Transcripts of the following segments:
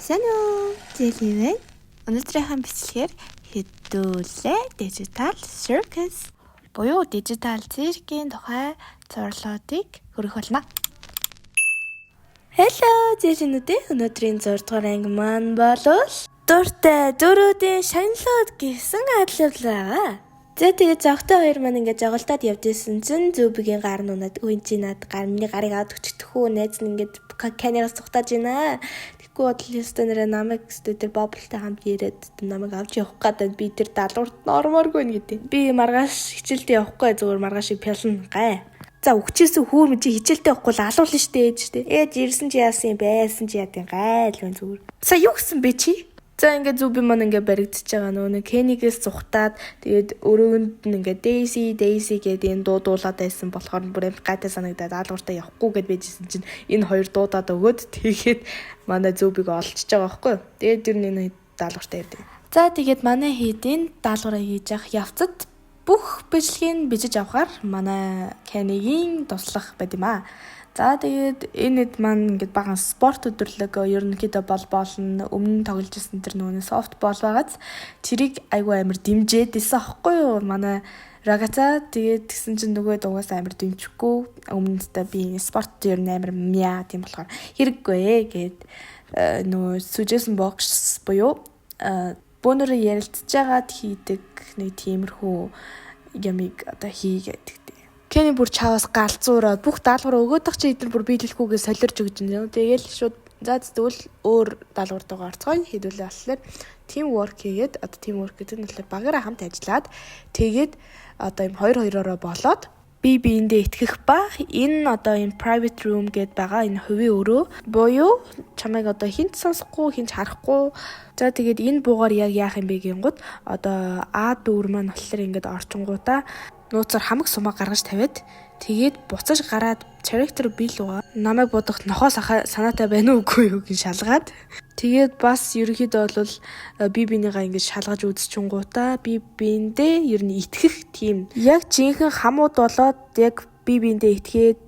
Сайн уу? Зэлэвэн. Өнөөдрийнхээ бичлэгээр хэдүүлээ Digital Circus буюу дижитал циркийн тухай зурлуудыг хөрөх болно. Hello зэжинүүдээ, өнөөдрийн 6 дугаар анги маань болов дуртай дөрүүдийн шагналууд гэсэн адлуулаа. Тэгээд зогтой хоёр маань ингээд жоголтоод явдээсэн чинь Зүбигийн гар нунаад үенчи над гарны гарыг аваад өчтөхөө найз нь ингээд канигаас цухтааж байна. Тэггүй бодол ёстой нэрэ намайг студид боблтой хамт ирээд намайг авч явах гэдэг би тэр даалгаварт нормооргүй гэдэг. Би маргааш хичээлдээ явахгүй зүгээр маргаашиг пялна гай. За өгчээсээ хүүр мжи хичээлдээ явахгүй л алуулна штэ ээж штэ. Ээж ирсэн чи яасан юм байсан чи яадын гай л гэн зүгээр. За юу гэсэн бэ чи? За ингээд Зүби маань ингээд баригдчихж байгаа нөө Кенигээс цухтаад тэгээд өрөөнд нь ингээд Daisy гэдэг энэ дуудуулаад байсан болохоор бүр амар гайтай санагдаад даалгавартаа явахгүй гэд байжсэн чинь энэ хоёр дуудаад өгөөд тэгээд манай Зүбиг олчж байгаа байхгүй. Тэгээд ер нь энэ даалгавартаа явдаг. За тэгээд манай хийдийн даалгавраа хийж явах явцад бүх бичлэгийг бижиж авахар манай Кенигийн туслах байд юм аа. За тэгээд энэд маань ингээд баган спорт өдрлөг ерөнхийдөө болно. Өмнө тоглож ирсэн тэр нөгөө софт бол байгааз тэрийг айгүй амар дэмжээд исэн аахгүй юу манай Рагата. Тэгээд тэгсэн чинь нөгөө дугаас амар дэмжихгүй. Өмнөдөө би спорт ер нь амар мяа тийм болохоор хэрэггүй гэд нөгөө suggestion box буюу бөөнөрөө ярилцж байгаад хийдэг нэг тиймэрхүү ямиг одоо хийгээд Кени бүр чаваас галзуураад бүх даалгавар өгөөдөх чи эдгээр бүр биелэхгүйгээ солирч өгч юм. Тэгээл шууд за тэгвэл өөр даалгавартайгаа орцгоё хэдүүлээ болохоор teamwork хийгээд одоо teamwork гэдэг нь болохоор багаараа хамт ажиллаад тэгээд одоо юм 2-2-ороо болоод биендээ итгэх ба энэ одоо энэ private room гэдээ байгаа энэ хувийн өрөө буюу чамайг одоо хинт сонсохгүй хинч харахгүй. За тэгээд энэ буугаар яг яах юм бэ гингууд одоо А4 маань болохоор ингээд орчингуудаа нууцаар хамаг сумаа гаргаж тавиад тэгээд буцаж гараад character бий лугаа намайг бодох нохоос санаатай байна уугүй юу гэж шалгаад тэгээд бас ерөнхийдөө бол бинийгаа ингэж шалгаж үзчихэнгуудаа биендээ ер нь итгэх тийм яг жинхэнэ хамууд болоод яг биендээ итгээд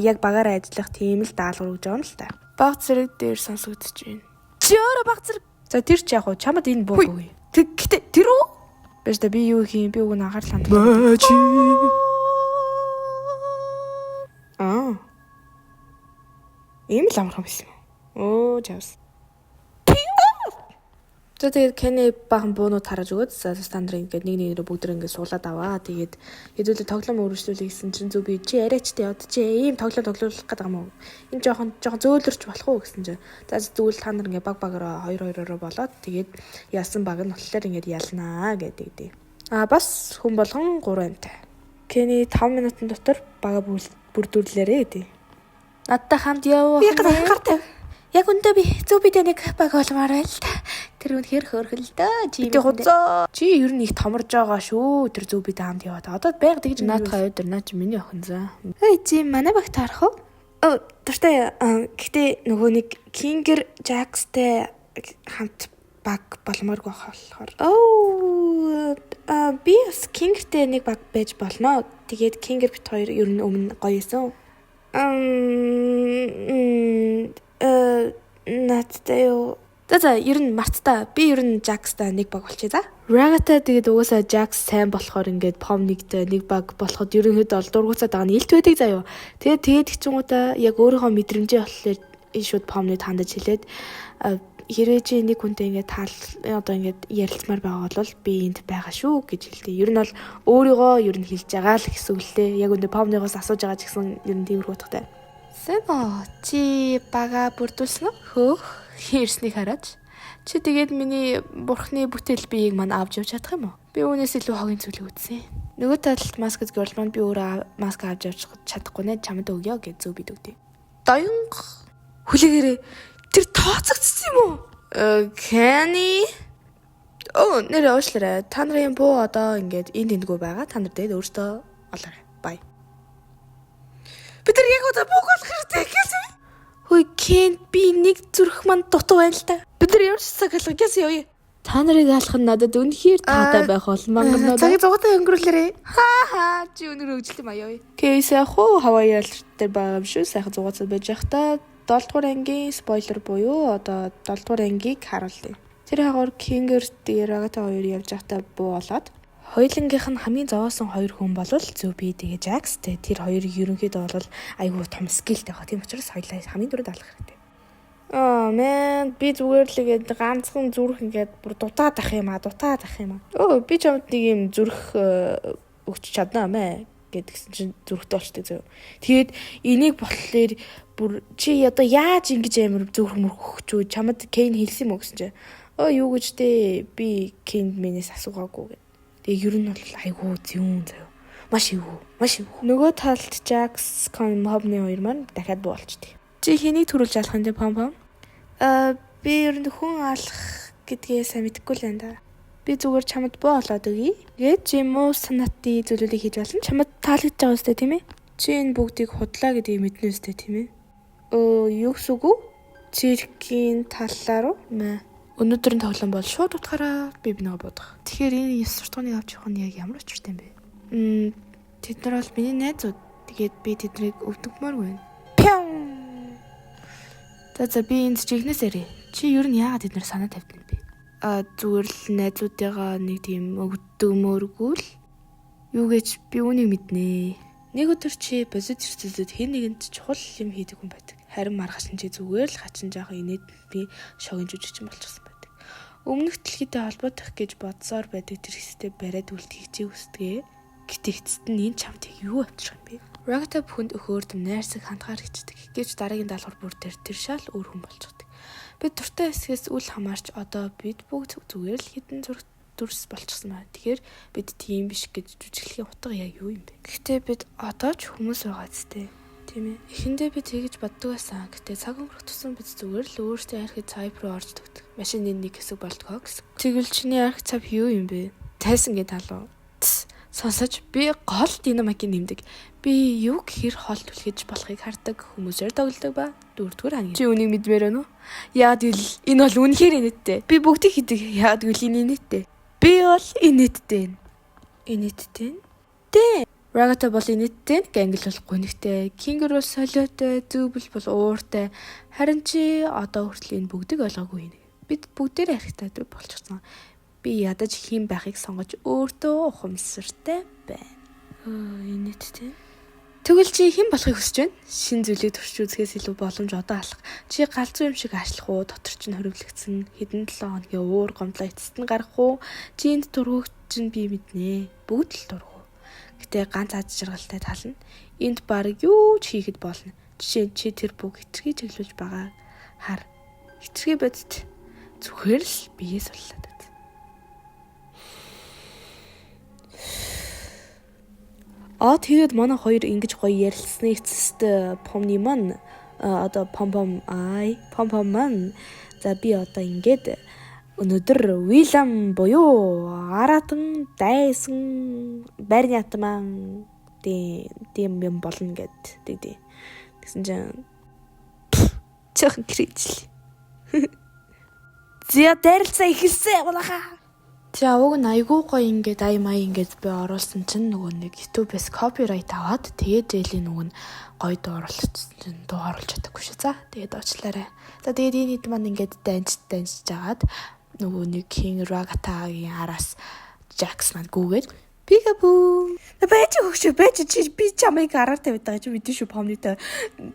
яг багаараа ажиллах тийм л даалгавар өгж байгаа юм л та. Баг зэрэг дээр сонсогдож байна. Чөөрө баг зэрэг. За тэр ч яг уу чамд энэ буугүй. Гэтэ тэр үү? Бэждэ би юу хийм би уг нь анхаарал хандуулах. Ийм л амархан байсан юм. Жавс. За тэгээд Кени бахан буунууд хараж өгөөд стандарт ингээд нэг нэрээ бүгд ингээд суулаад аваа. Тэгээд хэдүүлээ тоглоом өөрчлөлөө гэсэн чинь Зүби чи яриачтай яд чи ийм тоглоом тоглуулах гэдэг юм уу? Энэ жоохон зөөлөрч болох уу гэсэн чинь. За зүгээр та нар ингээд багаараа 2-2-ороо болоод тэгээд яасан баг нь болохоор ингээд ялнаа гэдэг. Бас хүн болгон 3 амтай. Кени 5 минутын дотор бага бүрдүүлээрээ гэдэг. Надтай хамт яваа. Би гартай. Яг өндөө би Зүбидээ нэг баг олмоор байл та. Тэр үнэхээр хөөрхөлдөө. Чи ер нь их томорж байгаа шүү. Тэр Зүбидээ хамт яваад. Одоо байг тэгж наадхаа өдөр наа чи миний охин за. Эй чи манай багт харах уу? Дуртай. Гэтэ нөгөө нэг Kinger Jax-тэй хамт баг болмооргүй болохоор. Би бас Kinger-тэй нэг баг байж болно. Тэгээд Kinger бит хоёр ер нь өмнө гоё эсэн. Надтай юу. За ер нь мартаа. Би ер нь Jax-тай нэг баг болчихъя за. Ragata тэгээд угаасаа Jax сайн болохоор ингээд Pomnic-тэй нэг баг болоход ерөнхийдөө ол дургуцаад байгаа нь илт байдаг заяа. Тэгээд хичүүгуудаа яг өөрийнхөө мэдрэмжээ болохоор шууд Pomnic хандаж хэлээд хэрвээ чи нэг хүнтэй ингээд одоо ингээд ярилцмаар байгаа бол би энд байгаа шүү гэж хэлдэг. Ер нь бол өөрийгөө ер нь хэлж байгаа л гэсэн үгтэй. Яг өндөө Pomnic-оос асууж байгаа ч гэсэн ер нь тиймэрхүү утгатай. Сэно чи бага бүрдүүлсэн үү? Хөөх ирснийг хараач. Чи тэгээд миний бурхны бүтээл биеийг мань авч явж чадах юм уу? Би үүнээс илүү хогийн зүйлийг үзсэн. Нөгөө талд маскд girl маань би өөрөө маск авч явж чадахгүй нэ чамд өгье гэж Зүби дөгдөө. Доёнг хүлээгээрээ тэр тооцогдсон юм уу? Кени нэр уушлаарай. Та нарын буу одоо ингээд энд эндгүү байгаа. Та нар тэгээд өөртөө олоорой. Бай. Бид нар яг удаа бууг болох хэрэгтэй гэсэн. Хөөе Кен би нэг зүрх манд дутуу байна л та. Бид нар ямар ч цаг алга гэсэн явъя. Та нарыг алах нь надад үнэхээр таатай байх бол мангар. Цагийг зугаатай өнгөрүүлээрэй. Чи өнөр өгжлээ маяа. Кейс яах вэ? Хаваа ялт дээр байгаа юм шүү. Сайхан зугаацаад байж явах та. 7 дугаар ангийн спойлер буюу одоо 7 дугаар ангийг харуулъя. Тэр хагуур Кингер Рагата хоёр явж байхдаа буу болоод хоёулангийнх нь хамгийн зовоосон хоёр хүн бол Зуби тэгээ Жакс. Тэр хоёрыг ерөнхийдөө бол айгүй том скиллтэй байгаа. Тийм учраас хоёулаа хамгийн түрүүнд алах хэрэгтэй. Man би зүгээр л игээд ганцхан зүрх ингээд бүр дутаад ах юм аа. Би ч амт нэг юм зүрх өгч чаднаа мэ гэдгсэн чинь зүрхтэй болчтой зөө. Тэгээд энийг болохоор бүр чи одоо яаж ингэж амир зүрх мөрөх өгч чамд Кейн хэлсэн юм уу гэсэн чинь юу гэж дээ би Кейн минээс асуугаагүй. Тэгээ ер нь бол айгүй зүүн заяа. Маш эвгүй. Нөгөө талд Жакс Помны хоёр маань дахиад буулчихдээ. Чи хэнийг төрүүлж алах юм бэ Пом? Би ер нь хүн алах гэдгээ сайн мэдэхгүй л байна да. Би зүгээр чамд буу олоод өгье. Тэгээд чи муу санаатын зүйлүүдийг хийж болно. Чамд таалагдж байгаа үстэй тийм ээ? Чи энэ бүгдийг худлаа гэдгийг мэднэ үстэй тийм ээ? Юу гэсэн үг вэ? Циркийн талаар уу? Өнөөдрийн тоглоом бол шууд утгаараа би нөгөө бодох. Тэгэхээр энэ 9 суртахууныг авч явах нь яг ямар учиртай юм бэ? Тэд нар бол миний найзууд. Тэгээд би тэднийг өвдөгмөөргүй. За би энд чигнээс ярив. Чи ер нь яагаад тэд нар санаа тавьдаг юм бэ? Зүгээр л найзуудыгаа нэг тийм өвдөгмөөргүй л юу гэж би үүнийг мэднэ. Нэг өдөр чи бозид эрсдэлд хэн нэгэнд чухал юм хийдэг хүн байдаг. Харин маргааш нь чи зүгээр л хачин жаахан инээд би шогийн жүжигчин болчихсон байдаг. Өмнөх дэлхийдээ холбогдох гэж бодсоор байдаг тэр хэстэй бариад үлдэхийг чи үсдэгэ. Гэтэ эцэст нь энэ чамд юу авчрах юм бэ? Рагата бүхэнд өхөөрдөм найрсаг хандгаар хичдэг. Гэвч дараагийн даалгавар бүр тэр шал өөр хүн болчихдог. Бид дуртай хэсгээс үл хамаарч одоо бид бүгд зүгээр л хідэн зураг дүрс болчихсон байна. Тэгэхээр бид тийм биш гэж жүжиглэхийн утга яг юу юм бэ? Гэхдээ бид одоо ч хүмүүс байгаа зү. Тийм ээ. Эхэндээ би тэгэж боддог байсан. Гэтэ цаг өнгөрөх тусам бид зүгээр л өөрсдөө архив цайп руу орж төгдөг. Машины нэг хэсэг болдгоо гэсэн. Тэгвэл чиний архив цайп юу юм бэ? Тайсан гэ талуу. Сонсож би гол динамикийг нэмдэг. Би юу гэхэр хол түлхэж болохыг хардаг, хүмүүсээр тоглодог ба 4-р анги. Чи үнийг мэдмээр байна уу? Яад гэвэл энэ бол үнэхээр инээдтэй. Би бүгдийг хийдэг. Яад гэвэл энэ инээдтэй. Би бол инээдтэй. Инээдтэй? Тэ. Рагата бол инээдтэй, Гангл бол гунигтай, Кингер бол солиотой, Зүүбэл бол ууртай. Харин чи одоо хүртэл энэ бүгдийг ойлгоогүй юм. Бид бүгдээр архитай болчихсон. Би ядаж хин байхыг сонгож өөртөө ухамсартай байна. Инээдтэй. Тэгвэл чи хэн болохыг хүсэж байна? Шин зүйлийг турш үзэхээс илүү боломж одоо алах. Чи галзуу юм шиг ашлах уу? Дотор чинь хоригдлогдсон хэдэн 7 хоногийн уур гомдлоо эцэст нь гарах уу? Чи энд тургууч чинь би мэднэ. Бүгд л тургуу. Гэтэ ганц аз жаргалтай тал нь энд баг юу ч хийхэд болно. Жишээ нь чи тэр бүх хэтэрхий чиглүүлж байгаа хар. Хэтэрхий бодит зүгээр л бие суллаад. Тэгээд манай хоёр ингэж гоё ярилцсны эцэст Помны маань одоо Пом маань за би одоо ингээд өнөөдөр Уильям буюу Аратан дайсан байрны атман тийм юм болно гэдэг. Тэгсэн чинь чөөхөн крижл. Зя дайралцаа ихэлсэн улаха. За уг нь айгүй гоё ингээд аймаа ингээд би оруулсан чинь нөгөө нэг YouTube-с copyright аваад тэгээд зээлийн нөгөө нь гоё дуу оруулсан чинь дуу оруулж чадахгүй шүү. За тэгээд уучлаарай. За тэгээд энэ хэд маань ингээд данж жагаад нөгөө нэг King Ragata-гийн араас Jax маань гүгээд Peekaboo. Бэж хөгшөө бэж чи би чамайг араар тавиад байгаа чи мэдэн шүү Pomny-тэй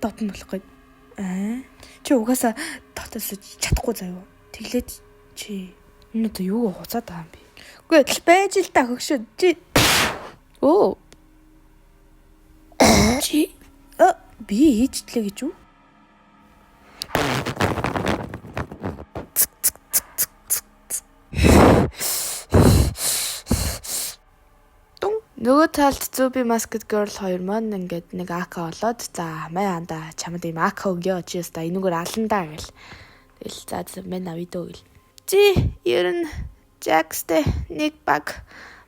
дотн болохгүй. Чи угаасаа дотоос чадахгүй заяа. Тэглээд чи энэ юу хуцаад байгаа юм бэ? Үгүй байж л та хөгшөө. Чи би хийжтлээ гэж юу? Нөгөө талд Зуби Masked Girl хоёр маань ингээд нэг ака болоод за маа анда чамд юм ака өгөө чи өста энэгээр аландаа гэл. Тэгэл за мэн авидөө гэл. Чи ер нь Jax-тэй нэг баг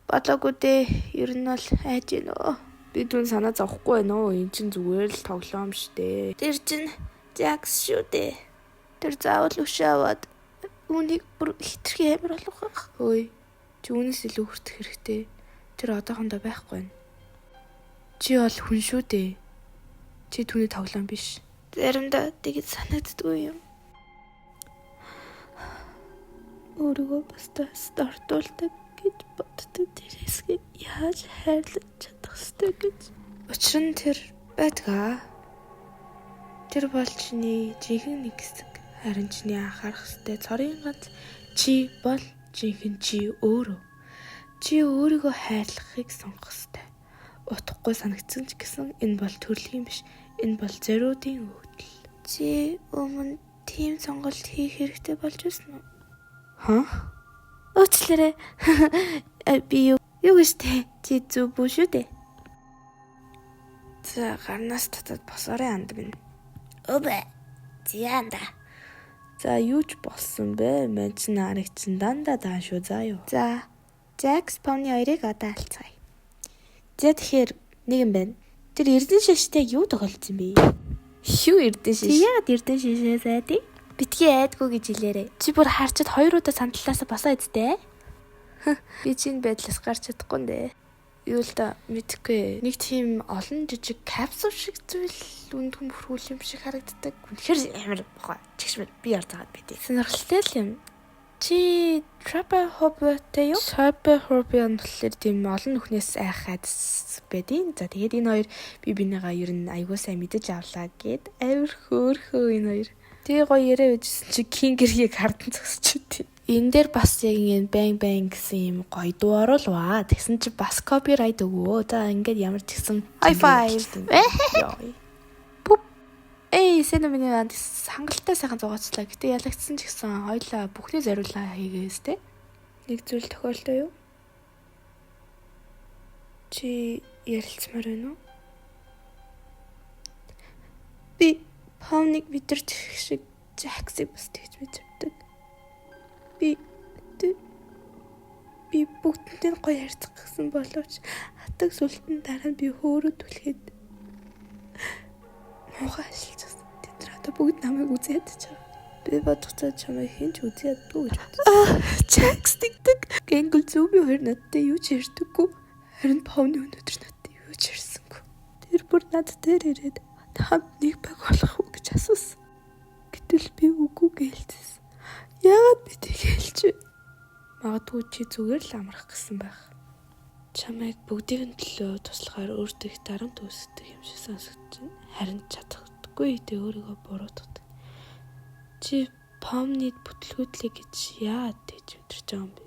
болоогүй дээ. Ер нь бол айж гинөө. Би түн санаа зовхгүй байна уу? Энд чинь зүгээр л тоглоом штэ. Тэр чинь Jax шүү дээ. Тэр заавал өшөөд үнийг бүр хитрхи амир болгох. Хөөе. Чи үүнээс илүү хүртэх хэрэгтэй. Тэр одоохондоо байхгүй байна. Чи бол хүн шүү дээ. Чи түүний тоглоом биш. Заримдаа тэгж санагддгүй юм. Өөрийгөө бастаас дортуулдаг гэж боддог тэрээсгээ яаж хайрлаж чадах ёстой гэж. Учир нь тэр байдгаа. Тэр бол чиний жинхэнэ нэг хэсэг. Харин чиний анхаарах ёстой цорын ганц чи бол жинхэнэ чи өөрөө. Чи өөрийгөө хайрлахыг сонгох ёстой. Утгагүй санагдсан ч гэсэн энэ бол төрөлхийн биш. Энэ бол зориудын өгдөл. Чи өмнө тийм сонголт хийх хэрэгтэй болж байсан уу? Уучлаарай. Би юу гэж тэ? Чи зүг бүү шүү дээ. За гарнаас татаад босоорой анд минь. Өвэ. Зяанда. За юу ч болсон бэ? Мен ч наригч дандаа даан шүү заа юу. За Жакс Помни хоёрыг одоо алцгаая. За тэгэхээр нэг юм байна. Тэр эрдэн шаштай юу тохиолдсон бэ? Юу эрдэн шаш? Яагаад эрдэн шашаа зайдээ? Битгий айдгүй гэж хэлээрэй. Чи бүр харчад 2 удаа сандалаасаа босоо идтэй. Би чинь байдлаас гарч чадахгүй нэ. Юу л да мэдхгүй. Нэг тийм олон жижиг капсул шиг зүйл үндгэн бүрхүүл юм шиг харагддаг. Үнэхээр амар бохоо. Чигш би ярдгаад байдیں۔ Сонирхолтой л юм. Чи трапахобиатай юу? Трапахобиа нь болохоор тийм олон нүхнээс айхаад байдیں۔ За тэгээд энэ хоёр би бинийгаа ер нь айгуу сайн мэдэж авлаа гэд амар хөөрхөө энэ хоёр. Тэгээ гоё яриа байжсэн чи кингэрийг хардан зогсчихвээ. Энэ дээр бас яг ингэ бang гэсэн юм гоё дуу оруулваа. Тэгсэн чи бас копирайт өгөө. За ингээд ямар ч гэсэн high five. Эй, сэнэмний анд хангалттай сайхан зугаацлаа. Гэтэ ялагдсан ч гэсэн хоёлаа бүхний зориулаа хийгээс тэ. Нэг зүйл тохиолдоо юу? Чи ярилцмаар байна уу? Би Помник мэдэрч шиг Жаксыг бас тэгж мэдэрдэг. Би бүгдэнтэй гоё харьцах гэсэн боловч хатаг сүлтэн дараа нь би хөөрөд түлхээд муухай ашиглажсэн. Тэд нар одоо бүгд намайг үзээд чаа. Би бодгоцоо чамайг хинч үзээдгүй гэж бодсон. Жакс тэгдэг. Гэнгүүл зөв би хоёр надтай юу ч ярьдаггүй. Харин Помни өнөөдөр надтай юу ч ярьсангүй. Тэр бүр надад ирээд танд нэг баг болох уу гэж асуусан. Гэтэл би үгүй гэлцсэн. Яагаад би тэг хэлж вэ? Магадгүй чи зүгээр л амрах гэсэн байх. Чамайг бүгдийн төлөө туслахаар өөртөө их дарамт үүсдэг юм шиг сонсогдож байна. Харин чадахгүй идэ өөрийгөө буруутгадаг. Чи Помнид бүтлгүүдлээ гэж яагаад тэгж өдөрч байгаа юм бэ?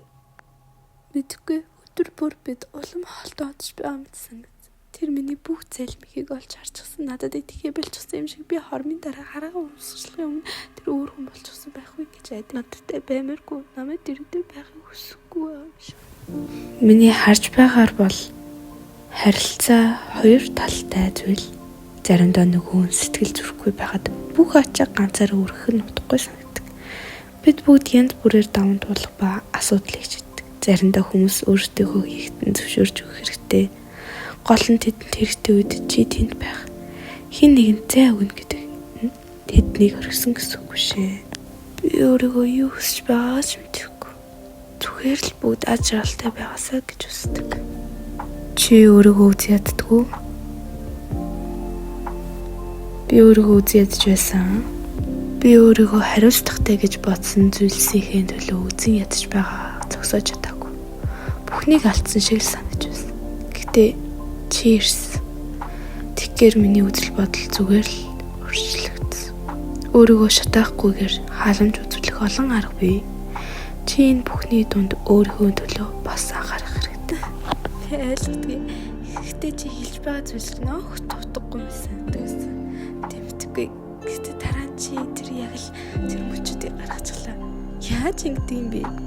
Мэдгүй өдөр бүр бид улам холдоодж байгаа мэт санагд. Тэр миний бүх залмихийг олж харчихсан. Надад итгэхээ болчихсон юм шиг би хормын дараа хараагаа өмсөжлөхийн өмнө тэр өөр хүн болчихсон байхгүй гэж айд. Надтай баймаргүй намайг дэрэгдээ байхыг хүсэхгүй юм шиг. Миний харж байгаагаар бол харилцаа хоёр талтай зүйл. Заримдаа нөгөө сэтгэл зүрхгүй байхад бүх ачаа ганцаараа өргөх нь утгагүй санагдаг. Бид бүгд янз бүрээр даван туулах ба асуудал хийдэг. Заримдаа хүмүүс өөрсдөө хийхтэн зөвшөөрч өгөх хэрэгтэй. Гол нь тэдэнд хэрэгтэй үед чи тэнд байх. Хин нэгэн зай өгнө гэдэг тэднийг орхисон гэсэн үг шээ. Би өөрийгөө юу хүсэж байгаагаа ч мэдэхгүй. Зүгээр л бүгд аз жаргалтай байгаасаа гэж хүсдэг. Чи өөрийгөө үгүй яддаггүй? Би өөрийгөө үгүй ядж байсан. Би өөрийгөө хариуцлагатай гэж бодсон зүйлсийнхээ төлөө үзэн ядж байгаа зогсоож чадаагүй. Бүхнийг алдсан шиг л санаж байсан. Гэтэ чи ирсэн. Тэгэхээр миний үзэл бодол зүгээр л өөрчлөгдсөн. Өөрийгөө шатаахгүйгээр халамж үзүүлэх олон арга бий. Чи энэ бүхний дунд өөрийнхөө төлөө бас анхаарах хэрэгтэй. Ойлгодгүй. Гэхдээ чи хэлж байгаа зүйл нь огт утгагүй юм санагдсан. Тэмтгүй. Гэхдээ дараа нь чи тэр яг л тэр мөчүүдийг гаргачихлаа. Яаж ингэдэг юм бэ?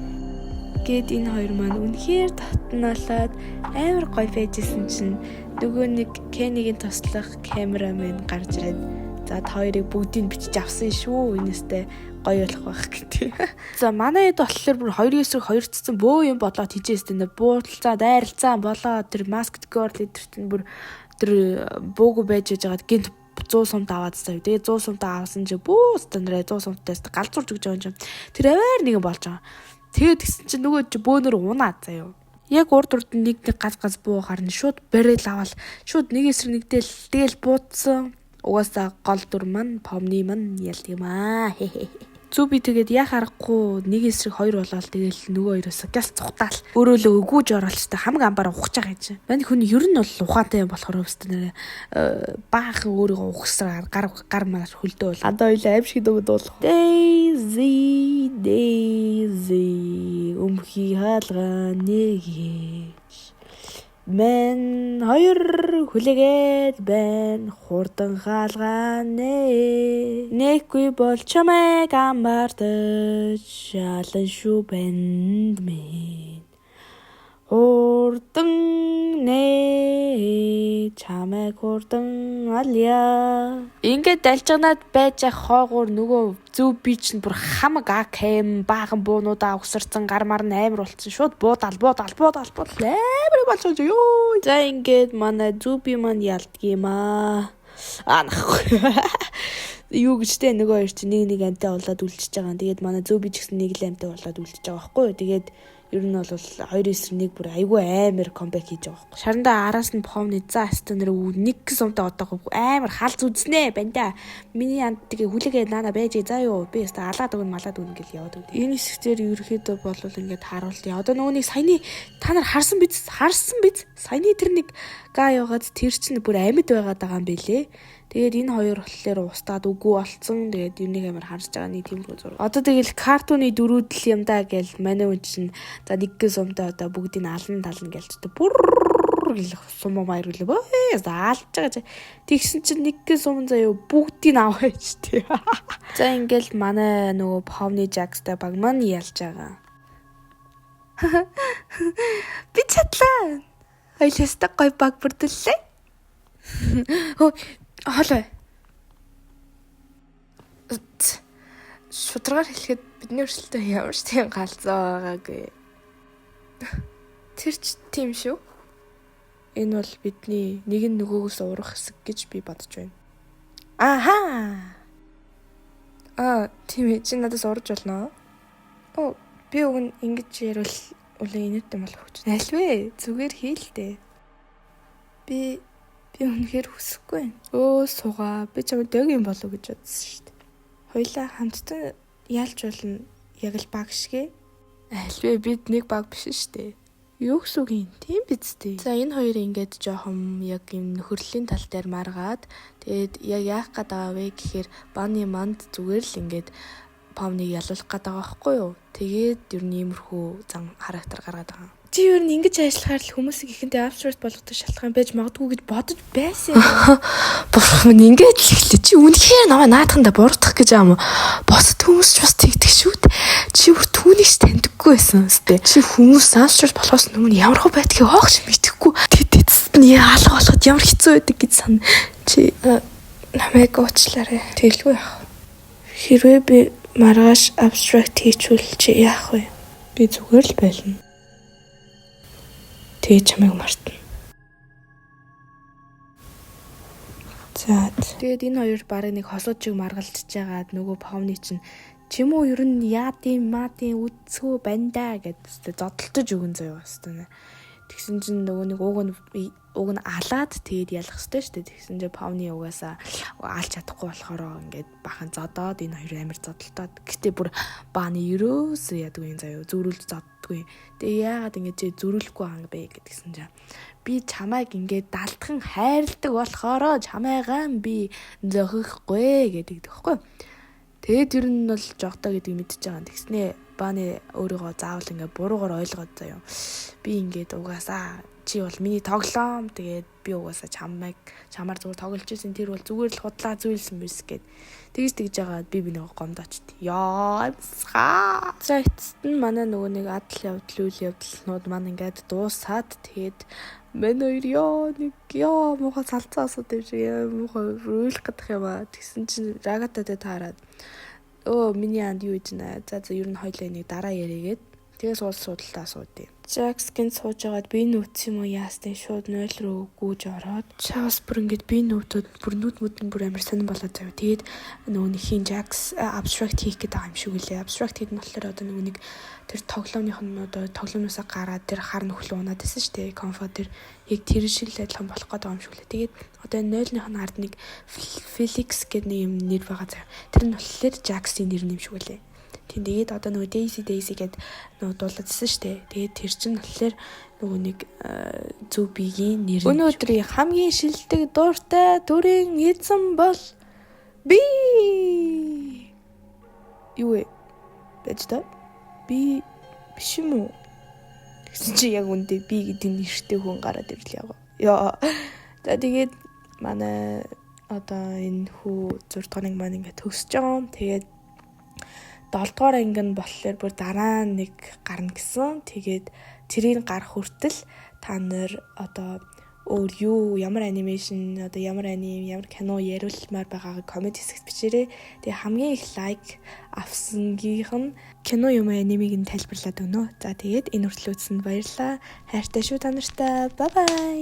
Гэт энэ хоёр маань үнэхээр татналаад амар гоё байжсэн чинь нөгөө нэг Кенигийн туслах камерамен гарч ирээд за та хоёрыг бүгдийг бичиж авсан шүү. Энэстэй гоё болох байх гэдэг. За манай хэд болохоор бүр 2 эсрэг 2 цэцэн бөө юм болоод хижээстэй буудалцаа дайралцаа болоод тэр маскт гоор лидерт нь бүр тэр бөөг байж байгаад гинт 100 сумд аваад заяа. Тэгээ 100 сумд авсан чи бөө стандараа 100 сумтаас галзуурж өгч байгаа юм. Тэр аваар нэг болж байгаа. Тэгээд тэгсэн чинь нөгөө чи бөөнөр унаад заяа. Яг урд нэг газ буу харна шууд барил аваад шууд нэг эсрэг нэгдэл тэгэл буудсан. угаасаа гол дүр маань Помни маань ялдаг юм аа. Зүби тэгээд яа харахгүй нэг эсрэг хоёр болоод тэгэл нөгөө хоёроос гяс цухтаал өөрөө л өгөөж оролцтой хамаг амбаар ухаж байгаа гэж. Манай хүн ер нь бол ухаантай болохоор өвстэй нэрэ баахан өөрийгөө ухсаар гар маар хөлдөө бол. Одоо хоёул аим шиг дуулах. Daisy өмхий хаалгаа нэгэж мен хоёр хүлээгээд байна хурдан хаалгаа нэхгүй бол чамайг амбартаж шалан шүү бэнд минь хурдан чамайг хурдан алья. Ингээд дальжганаад байж хоогоор нөгөө зөв би чинь бүр хамаг АКМ баахан буунуудаа угсарсан гармаар нь амар болцсон шууд буудаал амар болчихж ёо. За ингээд манай зөв би маань ялдаг юм аа. Нахгүй. Юу гэжтэй нөгөө хоёр чинь нэг амтай болоод үлдчихэж байгаа. Тэгээд манай зөв би ч гэсэн нэг л амтай болоод үлдчихэж байгаа байхгүй юу. Тэгээд ер нь бол 2-9 бүр айгүй амар комбек хийж байгаа байхгүй. Шарандаа араас нь Помни за станер нэг сумтай одоогоо амар халз үзнэ банда. Миний анд тэгээ хүлээгээ наана байж заа юу. Би яста алаад өгнө малаад өгнө гэж яваад өгдөө. Энэ хэсгээр ерөөхдөө бол ингээд харуулъя. Одоо нөгөөний саяны та нар харсан биз? Саяны тэр нэг га яваад тэр чинь бүр амьд байгаад байгаа юм бэлээ. Тэгээд энэ хоёр болохоор устдаад үгүй болцсон. Тэгээд юунийг амар харж байгаа нэг тиймэрхүү зураг. Одоо тэгэл картууны дөрүүдл юм да гэж манай хүн чинь за нэг сумтай одоо бүгдийг алан тална гэлж бүр гэл сум маяр үлээ. Заалж байгаа чи. Тэгсэн чинь нэг сум заяа бүгдийг аваач тий. За ингээл манай нөгөө Pomni Jax-тай баг маань ялж байгаа. Би чадлаа. Хоёлоостой гой баг бүрдүүллээ. Хоолой. Шударгаар хэлэхэд бидний өрсөлдөө ямар ч тийм галзуу байгаагүй. Тэр ч тийм шүү. Энэ бол бидний нэг нь нөгөөгөөс урах хэсэг гэж би бодож байна. Тийм ээ. Чи надаас урж болно. Би өгн ингэж ярил үлээ инээдтэй болох хүч. Альвэ? Зүгээр хийлдэ. Би үнэхээр хүсэхгүй байна. Сугаа. Би чамд дөг юм болов гэж бодсон шүү дээ. Хоёлаа хамтдаа ялж болно. Яг л баг шигэ. Альвэ бид нэг баг биш шүү дээ. Юу гэсэн үг юм? Тийм биз дээ. За энэ хоёр ингээд жоохон яг юм нөхөрлийн тал дээр маргаад тэгээд яг яах гээд байгаа вэ гэхээр Bunny манд зүгээр л ингээд Pomni-г ялуулах гээд байгаа байхгүй юу? Тэгээд ер нь иймэрхүү зан характер гаргаад байгаа. Чи ер нь ингэж ажиллахаар л хүмүүсийг ихэндээ абсурд болгодог шалтгаан байж магадгүй гэж бодож байсан юм. Бурхан минь ингэж л ихлээ. Чи үнэхээр намайг наадхандаа буруутгах гэж байгаа юм уу? Босд хүмүүс ч бас тэгдэг шүү дээ. Чи бүр түүнийг ч таньдаггүй байсан үстэй. Чи хүмүүс абсурд болохоос өмнө ямар хөө байдгийг хоогш мэдэхгүй. Тэтэцэд нь яалга болоход ямар хэцүү байдаг гэж сана. Чи намайг уучлаарай. Тэглгүй яах. Хэрвээ би маргааш абстракт хийчихвэл чи яах вэ? Би зүгээр л байлна. Тэгээ чамайг мартна. За тэгээд энэ хоёр барыг нэг хосууд чиг маргалдчихж байгаад нөгөө Pomni чинь чимүү ер нь яадын үцгөө бандаа гэдэгт зодтолтож өгөн заяа басна. Тэгсэн чинь нөгөө нэг уг нь алаад тэгээд ялах хэрэгтэй шүү дээ. Тэгсэн чинь Pomni угаасаа алж чадахгүй болохоор ингээд бахан зодоод энэ хоёр амар зодтолтоод. Гэтэ бүр Bunny ерөөсөө ядгүй юм заяа зүрүүлж зоддгүй. Тэгээ яагаад ингэж зүрүүлэхгүй анги бэ гэдгсэн чинь би чамайг ингээд далтхан хайрладаг болохоор чамайгаа би зохихгүй гэдэг тэгэхгүй. Тэгээд ер нь бол жогтоо гэдгийг мэдчихэж байгаа. Тэгснээ Bunny өөрийгөө заавал ингээд буруугаар ойлгоод заяа. Би ингээд угаасаа чи бол миний тоглоом. Тэгээд би угаасаа чамаар зүгээр тоглож ирсэн. Тэр бол зүгээр л худлаа зүйлсэн биш гэд. Тэгж байгаа би нэг гомдоочт. Яа амсгаа. За эцэст нь манай нөгөө нэг адал явдал үйл явдлууд маань ингээд дуусаад тэгээд мен хоёр муухай салцаа асууд юм шиг муухай үйлх гэдэг юм аа. Тэгсэн чинь Ragata-тай таарад миний анд юу гэж нэ. За ер нь хоёлаа нэг дараа яриагээд Тэгээ суудалтаа асуудیں۔ Jax-гийн сууж агаад би нүц юм уу яасны шууд 0 руу гүйж ороод чаас бүр ингээд би нүдүүд бүр нүд бүр амар сонирн болоод заяа. Тэгээд нөгөө нэхийн Jax abstract хийх гэдэг юм шиг үлээ. Abstract хийх нь болохоор одоо нөгөө нэг тэр тоглоомных нь одоо тоглоомноосоо гараад тэр хар нөхлөө унаад байсан шүү дээ. Конфо тэр яг тэр шиг л адилхан болох гэдэг юм шиг үлээ. Тэгээд одоо 0-ных нь ард нэг Felix гэдэг нэг юм нэр байгаа заяа. Тэр нь болохоор Jax-ийн нэр юм шиг үлээ. Тэгээд одоо нөгөө Daisy гэд нөгөө дуулагдсан шүү дээ. Тэгээд тэр чинь болохоор нөгөө нэг Zubi-гийн нэр. Өнөөдрийн хамгийн шилдэг дуртай дүрийн эзэн бол би. Юу вэ? Бэж та? Би биш юм уу? Тэгсэн чи яг үндэ би гэдэг нэртэй хүн гараад ирлээ. Яа. За тэгээд манай одоо энэ хүү 6 дахь маань ингээд төгсөж байгаа. Тэгээд 7 дугаар анги нь болохоор бүр дараа нэг гарна гэсэн. Тэгээд тэрийг гарах хүртэл та нар одоо өөр юу ямар анимашн одоо ямар кино яриулмаар байгааг комент хэсэгт бичээрэй. Тэгээ хамгийн их лайк авсангийнх нь кино юм анимыг нь тайлбарлаад өгнө. За тэгээд энэ хүртэл үзсэнд баярлалаа. Хайртай шүү та нартай. Бай бай.